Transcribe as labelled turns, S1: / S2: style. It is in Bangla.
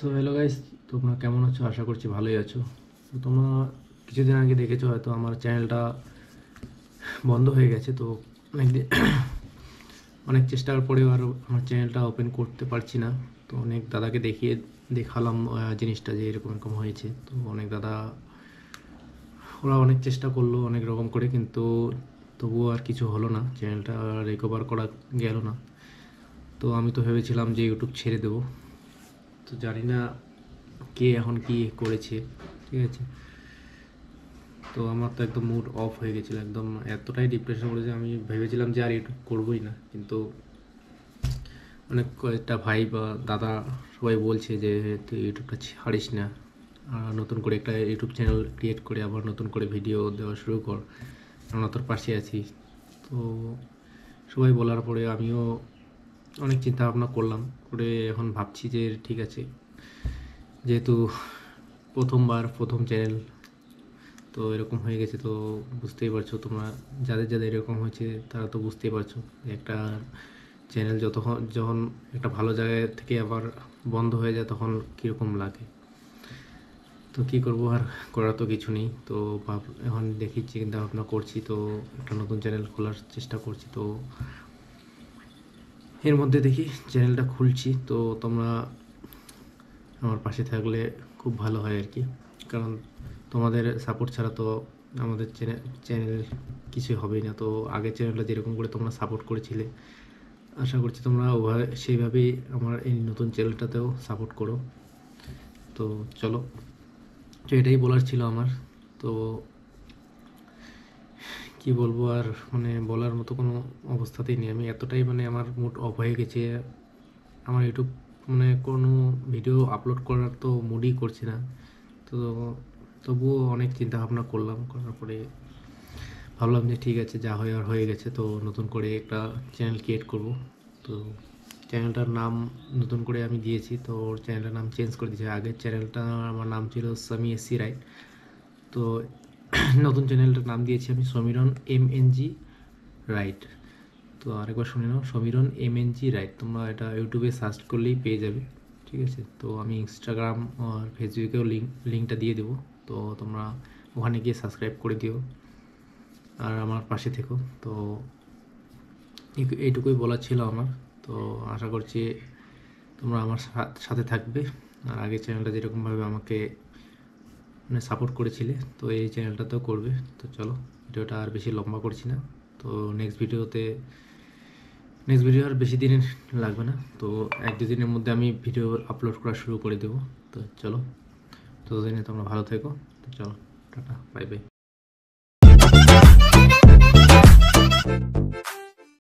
S1: সো হ্যালো গাইস, তোমরা কেমন আছো? আশা করছি ভালোই আছো। তো তোমরা কিছুদিন আগে দেখেছো হয়তো আমার চ্যানেলটা বন্ধ হয়ে গেছে। তো অনেকদিন অনেক চেষ্টার পরেও আর আমার চ্যানেলটা ওপেন করতে পারছি না। তো অনেক দাদাকে দেখালাম জিনিসটা যে এরকম এরকম হয়েছে। তো অনেক দাদা ওরা অনেক চেষ্টা করলো অনেক রকম করে, কিন্তু তবুও আর কিছু হলো না, চ্যানেলটা রিকভার করা গেল না। তো আমি তো ভেবেছিলাম যে ইউটিউব ছেড়ে দেবো। তো জানি না কে এখন কি করেছে, ঠিক আছে। তো আমার তো একদম মুড অফ হয়ে গেছিলো, একদম এতটাই ডিপ্রেশন করেছে, আমি ভেবেছিলাম যে আর ইউটিউব করবোই না। কিন্তু অনেক কয়েকটা ভাই বা দাদা সবাই বলছে যে তুই ইউটিউবটা ছাড়িস না, নতুন করে একটা ইউটিউব চ্যানেল ক্রিয়েট করে আবার নতুন করে ভিডিও দেওয়া শুরু কর, আমরা তোর পাশে আছি। তো সবাই বলার পরে আমিও অনেক চিন্তা ভাবনা করলাম, করে এখন ভাবছি যে ঠিক আছে, যেহেতু প্রথম চ্যানেল, তো এরকম হয়ে গেছে। তো বুঝতেই পারছো তোমরা, যাদের যাদের এরকম হয়েছে তারা তো বুঝতেই পারছো যে একটা চ্যানেল যখন একটা ভালো জায়গা থেকে আবার বন্ধ হয়ে যায় তখন কীরকম লাগে। তো কী করবো, আর করার তো কিছু নেই। তো এখন দেখি চিন্তা ভাবনা করছি, তো একটা নতুন চ্যানেল খোলার চেষ্টা করছি। তো এর মধ্যে দেখি চ্যানেলটা খুলছি। তো তোমরা আমার পাশে থাকলে খুব ভালো হয় আর কি, কারণ তোমাদের সাপোর্ট ছাড়া তো আমাদের চ্যানেল কিছুই হবেই না। তো আগের চ্যানেলটা যেরকম করে তোমরা সাপোর্ট করেছিলে, আশা করছি তোমরা সেইভাবেই আমার এই নতুন চ্যানেলটাতেও সাপোর্ট করো। তো চলো, তো এটাই বলার ছিল আমার। তো কি বলবো আর, মানে বলার মতো কোনো অবস্থাতেই নেই আমি, এতটাই মানে আমার মুড অফ হয়ে গেছে। আমার ইউটিউব মানে কোনো ভিডিও আপলোড করার তো মুডই করছি না। তো তবুও অনেক চিন্তা ভাবনা করলাম, করার পরে ভাবলাম যে ঠিক আছে, যা হয়ে আর হয়ে গেছে। তো নতুন করে একটা চ্যানেল ক্রিয়েট করব। তো চ্যানেলটার নাম নতুন করে আমি দিয়েছি, তো ওর চ্যানেলটার নাম চেঞ্জ করে দিয়েছি। আগের চ্যানেলটা আমার নাম ছিল সামি এসি রাইট। তো নতুন চ্যানেলটার নাম দিয়েছি আমি সমীরণ MNG রাইট। তো আরেকবার শুনে নাও, সমীরণ MNG রাইট। তোমরা এটা ইউটিউবে সার্চ করলেই পেয়ে যাবে, ঠিক আছে। তো আমি ইনস্টাগ্রাম আর ফেসবুকেও লিঙ্কটা দিয়ে দেবো। তো তোমরা ওখানে গিয়ে সাবস্ক্রাইব করে দিও আর আমার পাশে থেকো। তো এইটুকুই বলার ছিল আমার। তো আশা করছি তোমরা আমার সাথে থাকবে, আর আগের চ্যানেলটা যেরকমভাবে আমাকে মানে সাপোর্ট করেছিলে, তো এই চ্যানেলটাতেও করবে। তো চলো, ভিডিওটা আর বেশি লম্বা করছি না। তো নেক্সট ভিডিও আর বেশি দিন লাগবে না। তো 1-2 দিনের মধ্যে আমি ভিডিও আপলোড করা শুরু করে দেবো। তো চলো, ততদিনে তোমরা ভালো থেকো। তো চলো, টাটা, বাই বাই।